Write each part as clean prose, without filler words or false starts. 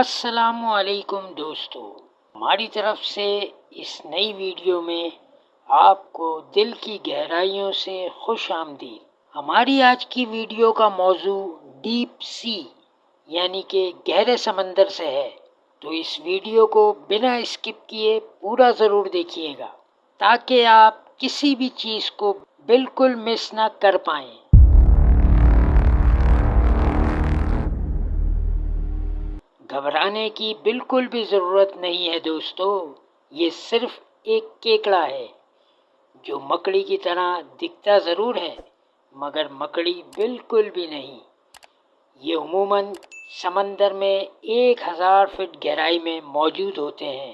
السلام علیکم دوستو، ہماری طرف سے اس نئی ویڈیو میں آپ کو دل کی گہرائیوں سے خوش آمدید۔ ہماری آج کی ویڈیو کا موضوع ڈیپ سی یعنی کہ گہرے سمندر سے ہے، تو اس ویڈیو کو بنا اسکپ کیے پورا ضرور دیکھیے گا تاکہ آپ کسی بھی چیز کو بالکل مس نہ کر پائیں۔ گھبرانے کی بالکل بھی ضرورت نہیں ہے دوستو، یہ صرف ایک کیکڑا ہے جو مکڑی کی طرح دکھتا ضرور ہے مگر مکڑی بالکل بھی نہیں۔ یہ عموماً سمندر میں 1000 فٹ گہرائی میں موجود ہوتے ہیں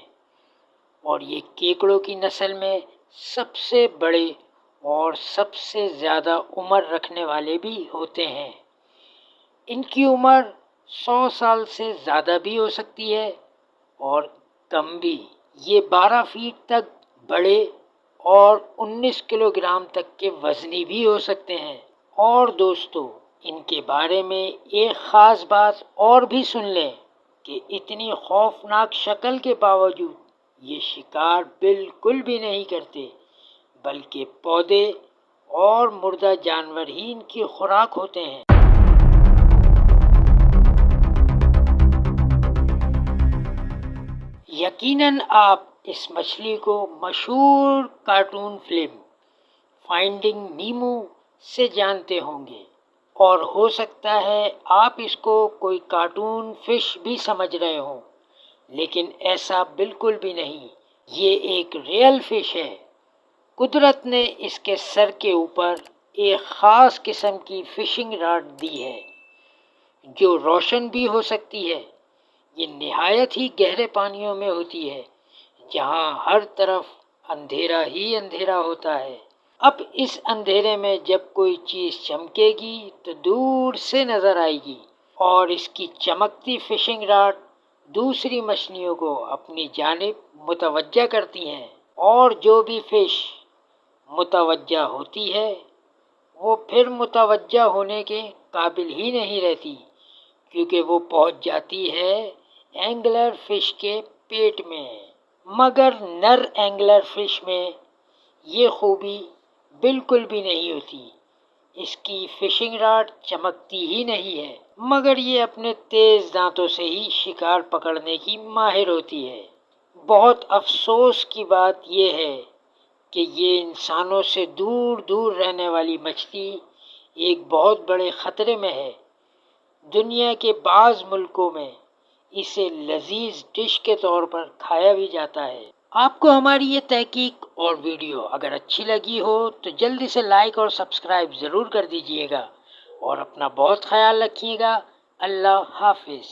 اور یہ کیکڑوں کی نسل میں سب سے بڑے اور سب سے زیادہ عمر رکھنے والے بھی ہوتے ہیں۔ ان کی عمر 100 سال سے زیادہ بھی ہو سکتی ہے اور کم بھی۔ یہ 12 فیٹ تک بڑے اور 19 کلو گرام تک کے وزنی بھی ہو سکتے ہیں۔ اور دوستو، ان کے بارے میں ایک خاص بات اور بھی سن لیں کہ اتنی خوفناک شکل کے باوجود یہ شکار بالکل بھی نہیں کرتے، بلکہ پودے اور مردہ جانور ہی ان کی خوراک ہوتے ہیں۔ یقیناً آپ اس مچھلی کو مشہور کارٹون فلم فائنڈنگ نیمو سے جانتے ہوں گے، اور ہو سکتا ہے آپ اس کو کوئی کارٹون فش بھی سمجھ رہے ہوں، لیکن ایسا بالکل بھی نہیں۔ یہ ایک ریئل فش ہے۔ قدرت نے اس کے سر کے اوپر ایک خاص قسم کی فشنگ راڈ دی ہے جو روشن بھی ہو سکتی ہے۔ یہ نہایت ہی گہرے پانیوں میں ہوتی ہے جہاں ہر طرف اندھیرا ہی اندھیرا ہوتا ہے۔ اب اس اندھیرے میں جب کوئی چیز چمکے گی تو دور سے نظر آئے گی، اور اس کی چمکتی فشنگ راڈ دوسری مچھلیوں کو اپنی جانب متوجہ کرتی ہیں، اور جو بھی فش متوجہ ہوتی ہے وہ پھر متوجہ ہونے کے قابل ہی نہیں رہتی، کیونکہ وہ پہنچ جاتی ہے اینگلر فش کے پیٹ میں۔ مگر نر اینگلر فش میں یہ خوبی بالکل بھی نہیں ہوتی۔ اس کی فشنگ راڈ چمکتی ہی نہیں ہے، مگر یہ اپنے تیز دانتوں سے ہی شکار پکڑنے کی ماہر ہوتی ہے۔ بہت افسوس کی بات یہ ہے کہ یہ انسانوں سے دور دور رہنے والی مچھلی ایک بہت بڑے خطرے میں ہے۔ دنیا کے بعض ملکوں میں اسے لذیذ ڈش کے طور پر کھایا بھی جاتا ہے۔ آپ کو ہماری یہ تحقیق اور ویڈیو اگر اچھی لگی ہو تو جلدی سے لائک اور سبسکرائب ضرور کر دیجئے گا، اور اپنا بہت خیال رکھیے گا۔ اللہ حافظ۔